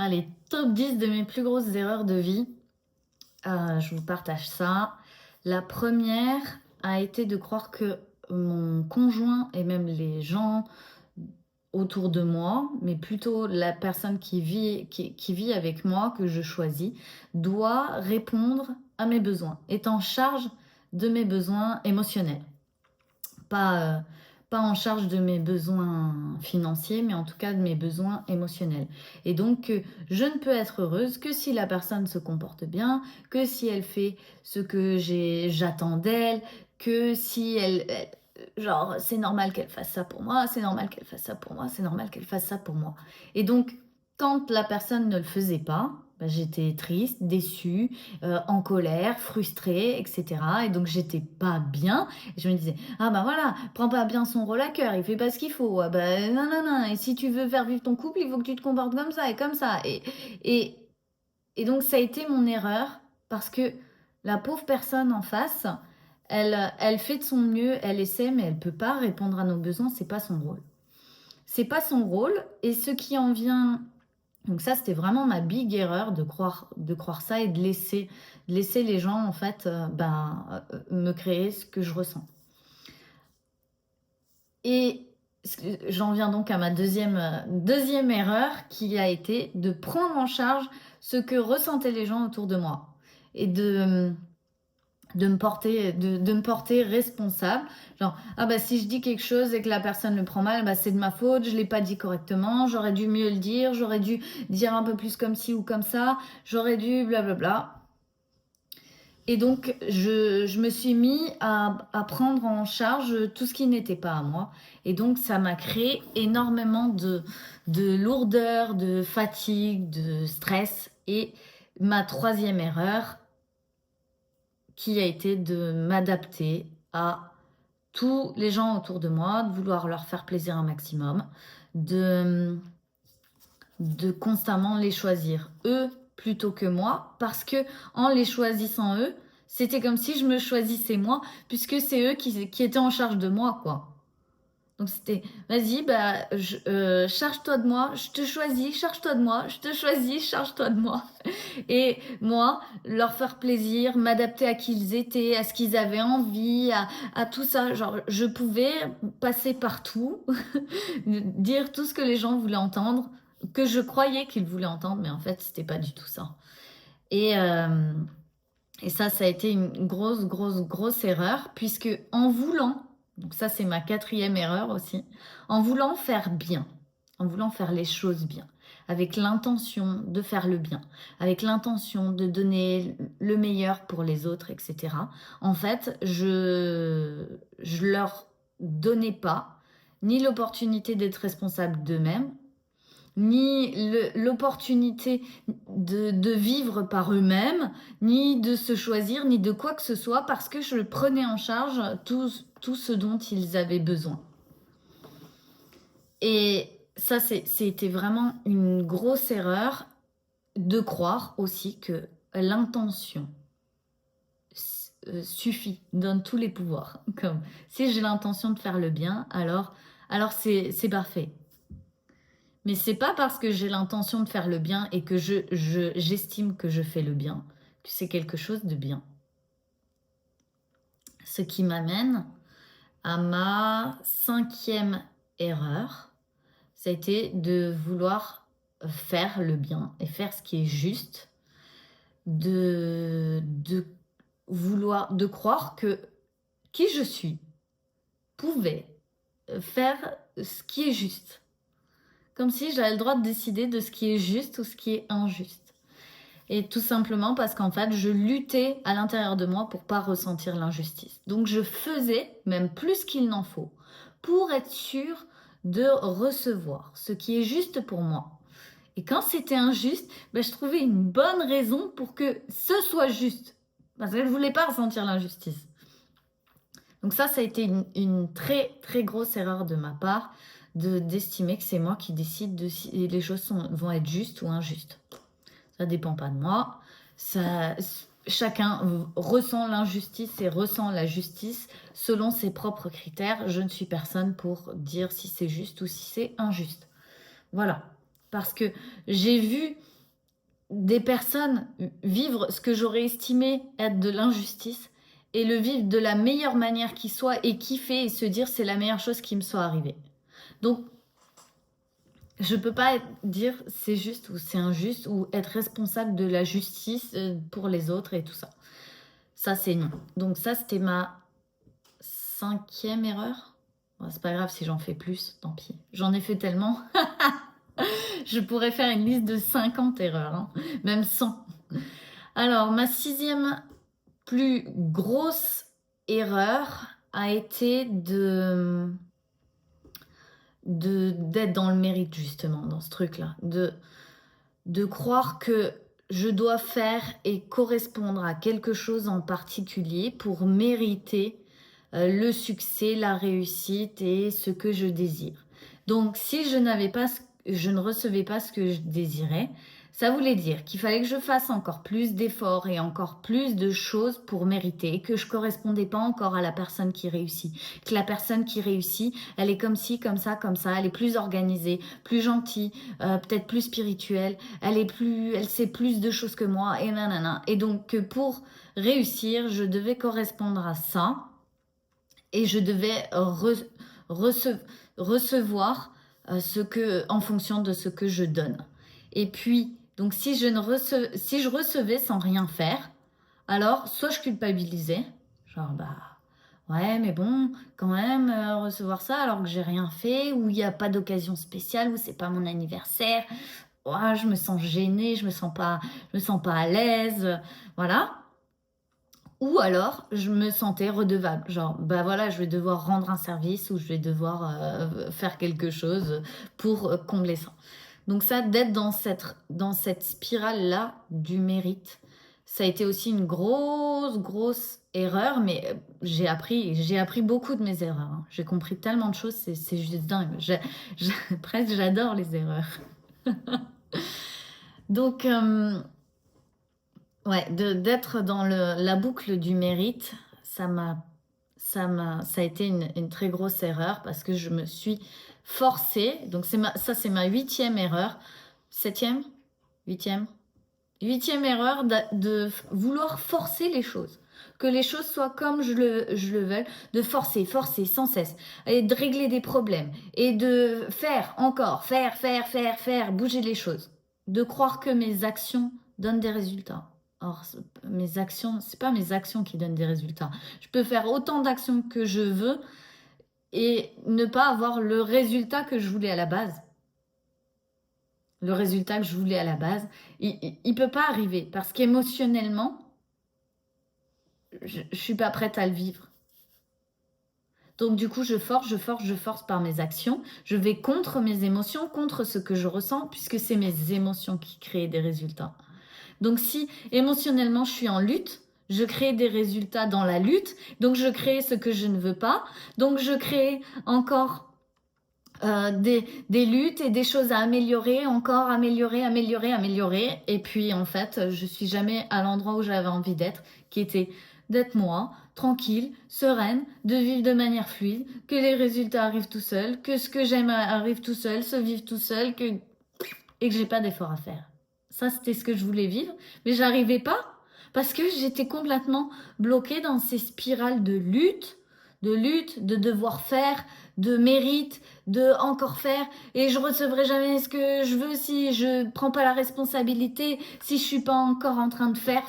Allez, top 10 de mes plus grosses erreurs de vie. Je vous partage ça. La première a été de croire que mon conjoint et même les gens autour de moi, mais plutôt la personne qui vit avec moi, que je choisis, doit répondre à mes besoins, est en charge de mes besoins émotionnels. Pas, pas en charge de mes besoins financiers, mais en tout cas de mes besoins émotionnels. Et donc, je ne peux être heureuse que si la personne se comporte bien, que si elle fait ce que j'attends d'elle, que si genre, c'est normal qu'elle fasse ça pour moi, c'est normal qu'elle fasse ça pour moi, c'est normal qu'elle fasse ça pour moi. Et donc, quand la personne ne le faisait pas, bah, j'étais triste, déçue, en colère, frustrée, etc. Et donc, j'étais pas bien. Et je me disais, ah bah voilà, prends pas bien son rôle à cœur, il fait pas ce qu'il faut. Ah bah non, non, non. Et si tu veux faire vivre ton couple, il faut que tu te comportes comme ça et comme ça. Et, et donc ça a été mon erreur parce que la pauvre personne en face, elle fait de son mieux, elle essaie, mais elle peut pas répondre à nos besoins, c'est pas son rôle. C'est pas son rôle. Et ce qui en vient. Donc ça, c'était vraiment ma big erreur de croire ça et de laisser les gens en fait me créer ce que je ressens. Et j'en viens donc à ma deuxième erreur qui a été de prendre en charge ce que ressentaient les gens autour de moi et de me porter responsable. Genre, ah bah si je dis quelque chose et que la personne le prend mal, bah c'est de ma faute, je l'ai pas dit correctement, j'aurais dû mieux le dire, j'aurais dû dire un peu plus comme ci ou comme ça, j'aurais dû blablabla. Et donc, je me suis mis à prendre en charge tout ce qui n'était pas à moi. Et donc, ça m'a créé énormément de lourdeur, de fatigue, de stress. Et ma troisième erreur, qui a été de m'adapter à tous les gens autour de moi, de vouloir leur faire plaisir un maximum, de constamment les choisir eux plutôt que moi, parce que en les choisissant eux, c'était comme si je me choisissais moi, puisque c'est eux qui étaient en charge de moi, quoi. Donc c'était, vas-y, charge-toi de moi, je te choisis, charge-toi de moi, je te choisis, charge-toi de moi. Et moi, leur faire plaisir, m'adapter à qui ils étaient, à ce qu'ils avaient envie, à tout ça. Genre, je pouvais passer partout, dire tout ce que les gens voulaient entendre, que je croyais qu'ils voulaient entendre, mais en fait, c'était pas du tout ça. Et, euh, et ça a été une grosse, grosse, grosse erreur, puisque en voulant, donc ça c'est ma quatrième erreur aussi, en voulant faire bien, en voulant faire les choses bien, avec l'intention de faire le bien, avec l'intention de donner le meilleur pour les autres, etc. En fait, je leur donnais pas ni l'opportunité d'être responsables d'eux-mêmes, ni l'opportunité de vivre par eux-mêmes, ni de se choisir, ni de quoi que ce soit, parce que je prenais en charge tout ce dont ils avaient besoin. Et ça, c'était vraiment une grosse erreur de croire aussi que l'intention suffit, donne tous les pouvoirs. Comme si j'ai l'intention de faire le bien, alors c'est parfait. Mais c'est pas parce que j'ai l'intention de faire le bien et que j'estime que je fais le bien que c'est quelque chose de bien. Ce qui m'amène à ma cinquième erreur, ça a été de vouloir faire le bien et faire ce qui est juste, de croire que qui je suis pouvait faire ce qui est juste. Comme si j'avais le droit de décider de ce qui est juste ou ce qui est injuste. Et tout simplement parce qu'en fait, je luttais à l'intérieur de moi pour pas ressentir l'injustice. Donc je faisais, même plus qu'il n'en faut, pour être sûre de recevoir ce qui est juste pour moi. Et quand c'était injuste, je trouvais une bonne raison pour que ce soit juste. Parce que je ne voulais pas ressentir l'injustice. Donc ça a été une très très grosse erreur de ma part d'estimer que c'est moi qui décide de si les choses vont être justes ou injustes. Ça dépend pas de moi. Chacun ressent l'injustice et ressent la justice selon ses propres critères. Je ne suis personne pour dire si c'est juste ou si c'est injuste. Voilà. Parce que j'ai vu des personnes vivre ce que j'aurais estimé être de l'injustice et le vivre de la meilleure manière qui soit et kiffer et se dire c'est la meilleure chose qui me soit arrivée. Donc, je peux pas dire c'est juste ou c'est injuste ou être responsable de la justice pour les autres et tout ça. Ça, c'est non. Donc ça, c'était ma 5e erreur. Bon, c'est pas grave si j'en fais plus, tant pis. J'en ai fait tellement. Je pourrais faire une liste de 50 erreurs, hein, même 100. Alors, ma 6e plus grosse erreur a été d'être dans le mérite, justement, dans ce truc-là. De croire que je dois faire et correspondre à quelque chose en particulier pour mériter le succès, la réussite et ce que je désire. Donc, si je ne recevais pas ce que je désirais, ça voulait dire qu'il fallait que je fasse encore plus d'efforts et encore plus de choses pour mériter, que je correspondais pas encore à la personne qui réussit, que la personne qui réussit, elle est comme ci, comme ça, elle est plus organisée, plus gentille, peut-être plus spirituelle, elle sait plus de choses que moi et nanana. Et donc que pour réussir, je devais correspondre à ça et je devais recevoir en fonction de ce que je donne. Et puis, donc si je recevais sans rien faire, alors soit je culpabilisais, genre ouais mais bon quand même recevoir ça alors que j'ai rien fait, ou il n'y a pas d'occasion spéciale, ou c'est pas mon anniversaire, ouais, je me sens gênée, je me sens pas à l'aise, voilà. Ou alors, je me sentais redevable. Genre, voilà, je vais devoir rendre un service ou je vais devoir faire quelque chose pour combler ça. Donc ça, d'être dans cette spirale-là du mérite, ça a été aussi une grosse erreur, mais j'ai appris beaucoup de mes erreurs, hein. J'ai compris tellement de choses, c'est juste dingue. Presque, j'adore les erreurs. Donc... ouais, d'être dans la boucle du mérite, ça a été une très grosse erreur parce que je me suis forcée. Donc c'est ma 8e erreur. 7e? 8e? 8e erreur de vouloir forcer les choses. Que les choses soient comme je le veux, de forcer sans cesse, et de régler des problèmes, et de faire encore, faire, bouger les choses. De croire que mes actions donnent des résultats. Or, mes actions, c'est pas mes actions qui donnent des résultats. Je peux faire autant d'actions que je veux et ne pas avoir le résultat que je voulais à la base. Le résultat que je voulais à la base, il peut pas arriver parce qu'émotionnellement, je suis pas prête à le vivre. Donc du coup, je force par mes actions. Je vais contre mes émotions, contre ce que je ressens, puisque c'est mes émotions qui créent des résultats. Donc si émotionnellement je suis en lutte, je crée des résultats dans la lutte, donc je crée ce que je ne veux pas, donc je crée encore des luttes et des choses à améliorer, encore améliorer, et puis en fait je suis jamais à l'endroit où j'avais envie d'être, qui était d'être moi, tranquille, sereine, de vivre de manière fluide, que les résultats arrivent tout seuls, que ce que j'aime arrive tout seul, se vive tout seul, et que j'ai pas d'effort à faire. Ça, c'était ce que je voulais vivre, mais j'arrivais pas parce que j'étais complètement bloquée dans ces spirales de lutte, de devoir faire, de mérite, de encore faire, et je recevrai jamais ce que je veux si je prends pas la responsabilité, si je suis pas encore en train de faire.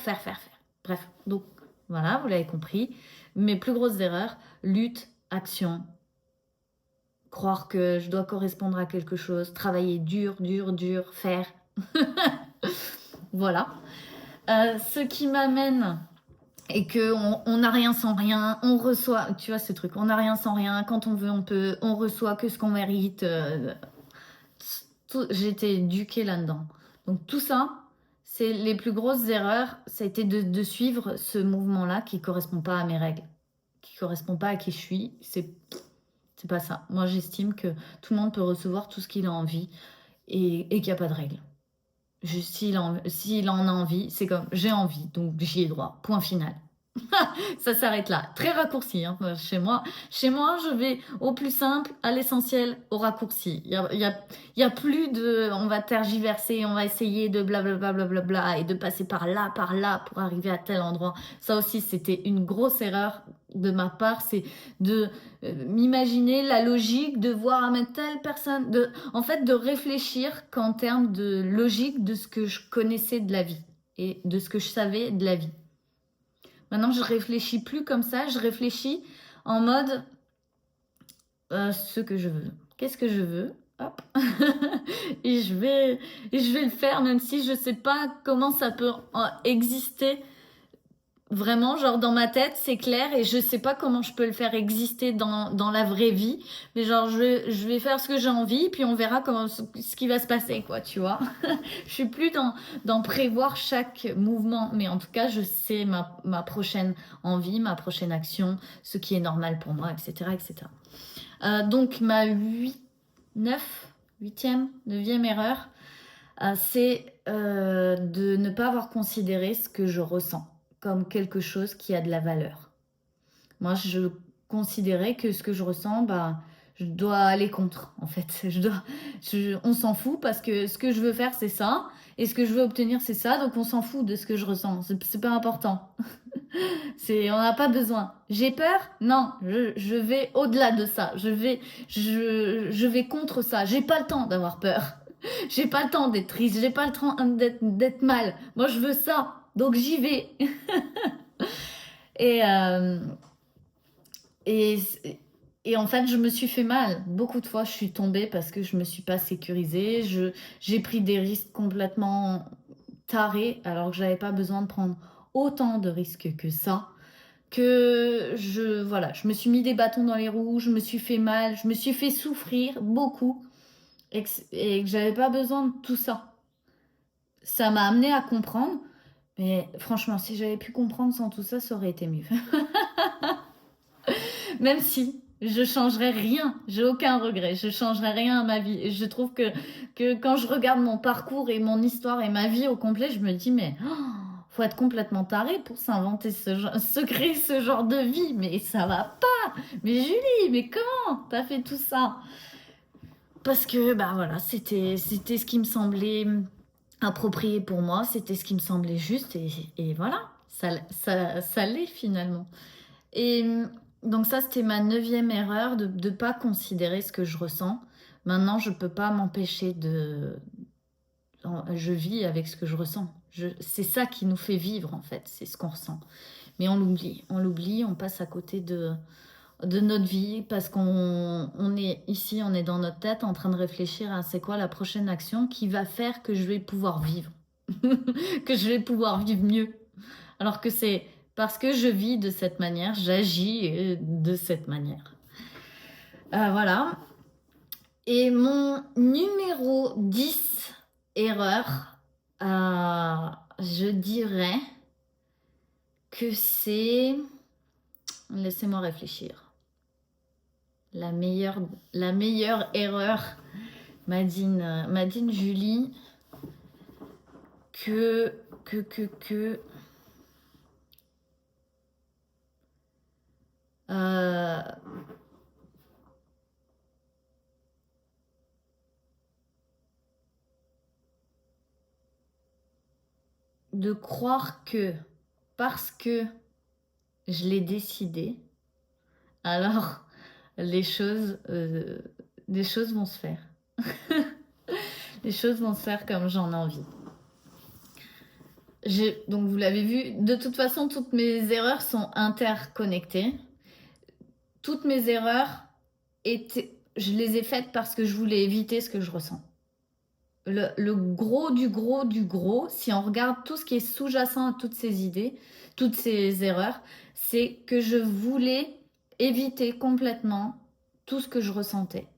Bref, donc voilà, vous l'avez compris. Mes plus grosses erreurs, lutte, action, croire que je dois correspondre à quelque chose, travailler dur, faire. Voilà. Ce qui m'amène et que on n'a rien sans rien, on reçoit, tu vois ce truc, on n'a rien sans rien, quand on veut on peut, on reçoit que ce qu'on mérite. J'ai été éduquée là-dedans. Donc tout ça, c'est les plus grosses erreurs, ça a été de suivre ce mouvement-là qui correspond pas à mes règles, qui correspond pas à qui je suis. C'est pas ça. Moi j'estime que tout le monde peut recevoir tout ce qu'il a envie et qu'il n'y a pas de règles. S'il en a envie, c'est comme j'ai envie, donc j'y ai droit. Point final. Ça s'arrête là. Très raccourci, hein, chez moi. Chez moi, je vais au plus simple, à l'essentiel, au raccourci. Il y a plus de... On va tergiverser, on va essayer de blablabla blablabla, et de passer par là, pour arriver à tel endroit. Ça aussi, c'était une grosse erreur de ma part. C'est de m'imaginer la logique, de voir à mettre telle personne... en fait, de réfléchir qu'en termes de logique de ce que je connaissais de la vie et de ce que je savais de la vie. Maintenant, je réfléchis plus comme ça, je réfléchis en mode ce que je veux. Qu'est-ce que je veux? Hop. et je vais le faire, même si je sais pas comment ça peut exister. Vraiment, genre dans ma tête, c'est clair et je sais pas comment je peux le faire exister dans la vraie vie. Mais genre, je vais faire ce que j'ai envie, puis on verra comment, ce qui va se passer, quoi, tu vois. Je suis plus dans prévoir chaque mouvement, mais en tout cas, je sais ma prochaine envie, ma prochaine action, ce qui est normal pour moi, etc., etc. Donc, ma 9e erreur, c'est de ne pas avoir considéré ce que je ressens comme quelque chose qui a de la valeur. Moi, je considérais que ce que je ressens, je dois aller contre, en fait. On s'en fout parce que ce que je veux faire, c'est ça. Et ce que je veux obtenir, c'est ça. Donc, on s'en fout de ce que je ressens. C'est pas important. On n'a pas besoin. J'ai peur? Non, je vais au-delà de ça. Je vais contre ça. J'ai pas le temps d'avoir peur. J'ai pas le temps d'être triste. J'ai pas le temps d'être mal. Moi, je veux ça. Donc, j'y vais. Et, et, et en fait, je me suis fait mal. Beaucoup de fois, je suis tombée parce que je me suis pas sécurisée. J'ai pris des risques complètement tarés alors que j'avais pas besoin de prendre autant de risques que ça. Voilà, je me suis mis des bâtons dans les roues, je me suis fait mal, je me suis fait souffrir beaucoup et que j'avais pas besoin de tout ça. Ça m'a amené à comprendre, mais franchement, si j'avais pu comprendre sans tout ça, ça aurait été mieux. Même si je changerais rien, j'ai aucun regret, je changerais rien à ma vie. Et je trouve que quand je regarde mon parcours et mon histoire et ma vie au complet, je me dis, mais faut être complètement taré pour s'inventer se créer ce genre de vie. Mais ça va pas. Mais Julie, mais comment t'as fait tout ça? Parce que, voilà, c'était ce qui me semblait approprié pour moi, c'était ce qui me semblait juste et voilà, ça l'est finalement. Et donc ça, c'était ma 9e erreur, de ne pas considérer ce que je ressens. Maintenant, je ne peux pas m'empêcher je vis avec ce que je ressens. C'est ça qui nous fait vivre, en fait, c'est ce qu'on ressent. Mais on l'oublie, on passe à côté de notre vie parce on est ici, on est dans notre tête en train de réfléchir à c'est quoi la prochaine action qui va faire que je vais pouvoir vivre, que je vais pouvoir vivre mieux. Alors que c'est parce que je vis de cette manière, j'agis de cette manière. Voilà. Et mon numéro 10 erreur, je dirais que c'est... Laissez-moi réfléchir. La meilleure erreur, Madine Julie, de croire que parce que je l'ai décidé, alors les choses vont se faire. Les choses vont se faire comme j'en ai envie. Donc vous l'avez vu, de toute façon, toutes mes erreurs sont interconnectées. Toutes mes erreurs, je les ai faites parce que je voulais éviter ce que je ressens. Le gros du gros du gros, si on regarde tout ce qui est sous-jacent à toutes ces idées, toutes ces erreurs, c'est que je voulais éviter complètement tout ce que je ressentais.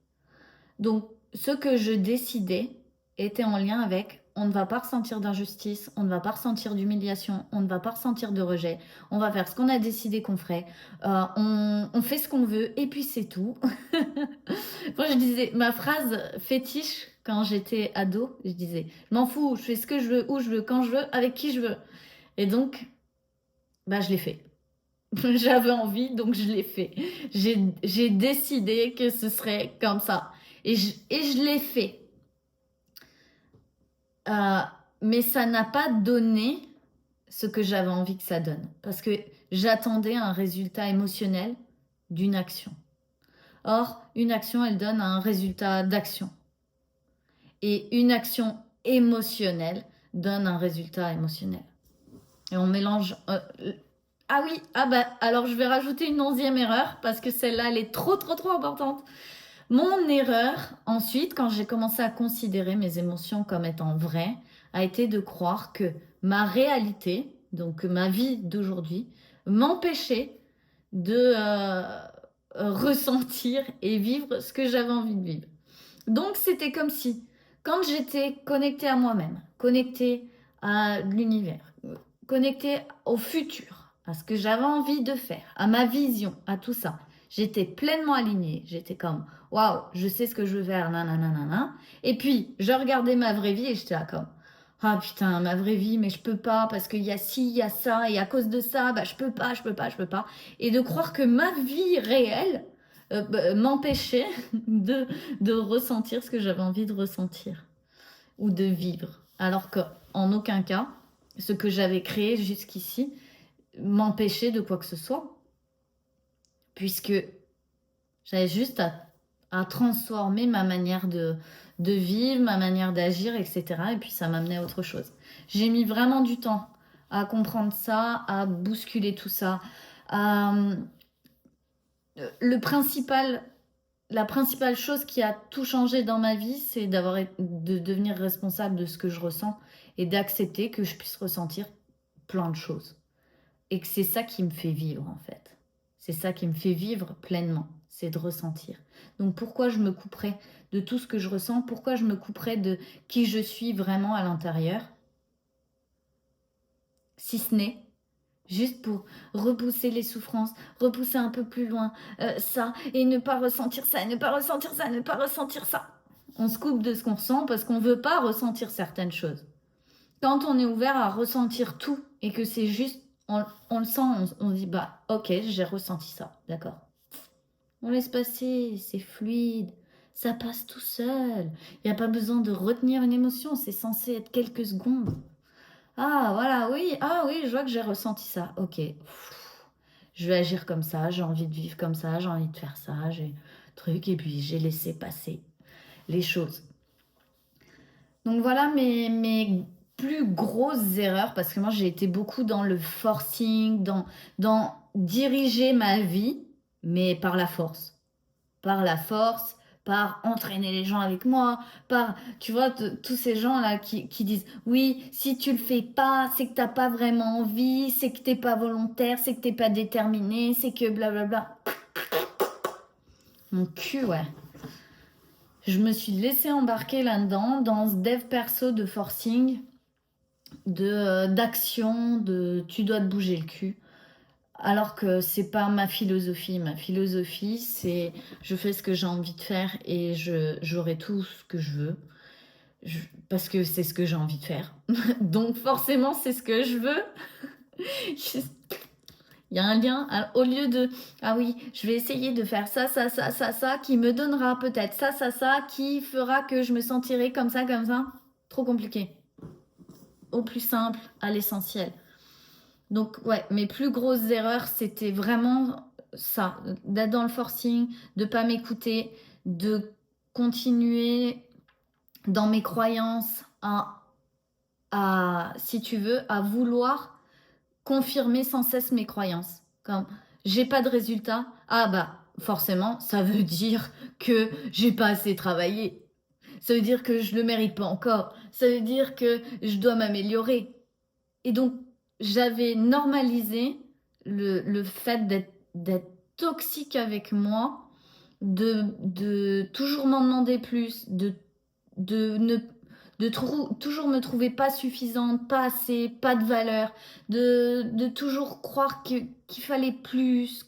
Donc, ce que je décidais était en lien avec on ne va pas ressentir d'injustice, on ne va pas ressentir d'humiliation, on ne va pas ressentir de rejet, on va faire ce qu'on a décidé qu'on ferait, on fait ce qu'on veut et puis c'est tout. Moi, je disais, ma phrase fétiche quand j'étais ado, je disais, je m'en fous, je fais ce que je veux, où je veux, quand je veux, avec qui je veux. Et donc, je l'ai fait. J'avais envie, donc je l'ai fait. J'ai décidé que ce serait comme ça. Et je l'ai fait. Mais ça n'a pas donné ce que j'avais envie que ça donne. Parce que j'attendais un résultat émotionnel d'une action. Or, une action, elle donne un résultat d'action. Et une action émotionnelle donne un résultat émotionnel. Et on mélange... ah oui, ah bah alors je vais rajouter une 11e erreur parce que celle-là, elle est trop importante. Mon erreur, ensuite, quand j'ai commencé à considérer mes émotions comme étant vraies, a été de croire que ma réalité, donc ma vie d'aujourd'hui, m'empêchait de ressentir et vivre ce que j'avais envie de vivre. Donc c'était comme si, quand j'étais connectée à moi-même, connectée à l'univers, connectée au futur, à ce que j'avais envie de faire, à ma vision, à tout ça, j'étais pleinement alignée. J'étais comme, waouh, je sais ce que je veux faire, nanana. Et puis, je regardais ma vraie vie et j'étais là comme, ah putain, ma vraie vie, mais je peux pas parce qu'il y a ci, il y a ça, et à cause de ça, bah je peux pas. Et de croire que ma vie réelle m'empêchait de ressentir ce que j'avais envie de ressentir ou de vivre. Alors qu'en aucun cas, ce que j'avais créé jusqu'ici m'empêchait de quoi que ce soit. Puisque j'avais juste à transformer ma manière de vivre, ma manière d'agir, etc. Et puis ça m'amenait à autre chose. J'ai mis vraiment du temps à comprendre ça, à bousculer tout ça. La principale chose qui a tout changé dans ma vie, c'est de devenir responsable de ce que je ressens et d'accepter que je puisse ressentir plein de choses. Et que c'est ça qui me fait vivre en fait. C'est ça qui me fait vivre pleinement, c'est de ressentir. Donc pourquoi je me couperais de tout ce que je ressens? Pourquoi je me couperais de qui je suis vraiment à l'intérieur? Si ce n'est juste pour repousser les souffrances, repousser un peu plus loin ça, et ne pas ressentir ça, ne pas ressentir ça, ne pas ressentir ça. On se coupe de ce qu'on ressent parce qu'on ne veut pas ressentir certaines choses. Quand on est ouvert à ressentir tout et que c'est juste, on le sent, on dit, bah ok, j'ai ressenti ça, d'accord. On laisse passer, c'est fluide, ça passe tout seul. Il n'y a pas besoin de retenir une émotion, c'est censé être quelques secondes. Ah, voilà, oui, je vois que j'ai ressenti ça. Ok, je vais agir comme ça, j'ai envie de vivre comme ça, j'ai envie de faire ça, j'ai truc, et puis j'ai laissé passer les choses. Donc voilà mes plus grosses erreurs, parce que moi j'ai été beaucoup dans le forcing, dans diriger ma vie, mais par la force. Par la force, par entraîner les gens avec moi, par, tu vois, tous ces gens-là qui disent, oui, si tu le fais pas, c'est que t'as pas vraiment envie, c'est que t'es pas volontaire, c'est que t'es pas déterminé, c'est que blablabla. Mon cul, ouais. Je me suis laissée embarquer là-dedans, dans ce dev perso de forcing, d'action, de tu dois te bouger le cul. Alors que c'est pas ma philosophie. Ma philosophie, c'est je fais ce que j'ai envie de faire et j'aurai tout ce que je veux. Parce que c'est ce que j'ai envie de faire. Donc forcément, c'est ce que je veux. Il y a un lien. Au lieu de ah oui, je vais essayer de faire ça, qui me donnera peut-être ça, qui fera que je me sentirai comme ça. Trop compliqué. Au plus simple, à l'essentiel. Donc ouais, mes plus grosses erreurs, c'était vraiment ça, d'être dans le forcing, de pas m'écouter, de continuer dans mes croyances si tu veux, à vouloir confirmer sans cesse mes croyances. Comme j'ai pas de résultat, ah bah forcément, ça veut dire que j'ai pas assez travaillé. Ça veut dire que je le mérite pas encore. Ça veut dire que je dois m'améliorer. Et donc, j'avais normalisé le fait d'être toxique avec moi, de toujours m'en demander plus, toujours me trouver pas suffisante, pas assez, pas de valeur, de toujours croire qu'il fallait plus,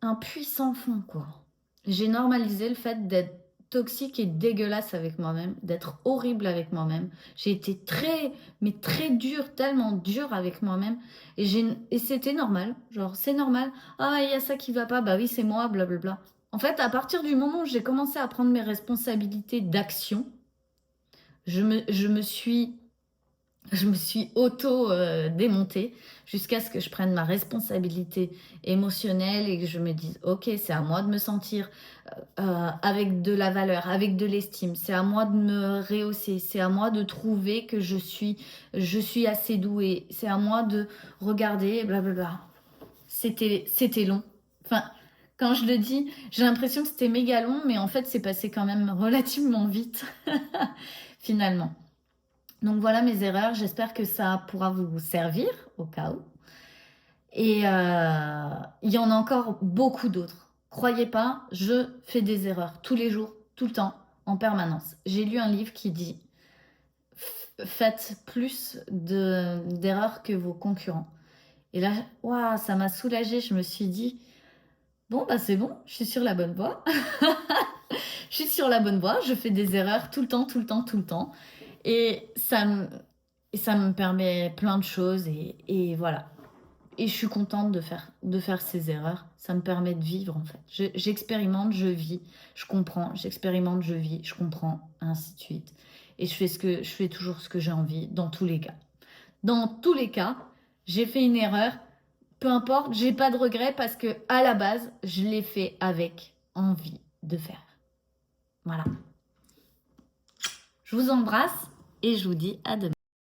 un puissant fond, quoi. J'ai normalisé le fait toxique et dégueulasse avec moi-même, d'être horrible avec moi-même. J'ai été mais très dure, tellement dure avec moi-même. Et c'était normal. Genre, c'est normal. Ah, il y a ça qui va pas. Bah oui, c'est moi, blablabla. En fait, à partir du moment où j'ai commencé à prendre mes responsabilités d'action, je me suis auto-démontée jusqu'à ce que je prenne ma responsabilité émotionnelle et que je me dise, ok, c'est à moi de me sentir avec de la valeur, avec de l'estime, c'est à moi de me rehausser, c'est à moi de trouver que je suis assez douée, c'est à moi de regarder, blablabla. C'était long. Enfin, quand je le dis, j'ai l'impression que c'était méga long, mais en fait, c'est passé quand même relativement vite, finalement. Donc voilà mes erreurs, j'espère que ça pourra vous servir au cas où. Et il y en a encore beaucoup d'autres. Croyez pas, je fais des erreurs tous les jours, tout le temps, en permanence. J'ai lu un livre qui dit faites plus d'erreurs que vos concurrents. Et là, waouh, ça m'a soulagée. Je me suis dit bon bah c'est bon, je suis sur la bonne voie. Je suis sur la bonne voie, je fais des erreurs tout le temps, tout le temps, tout le temps. Et ça me permet plein de choses et voilà. Et je suis contente de faire ces erreurs. Ça me permet de vivre en fait. J'expérimente, je vis, je comprends. J'expérimente, je vis, je comprends, ainsi de suite. Et je fais toujours ce que j'ai envie dans tous les cas. Dans tous les cas, j'ai fait une erreur. Peu importe, j'ai pas de regrets parce que à la base, je l'ai fait avec envie de faire. Voilà. Je vous embrasse et je vous dis à demain.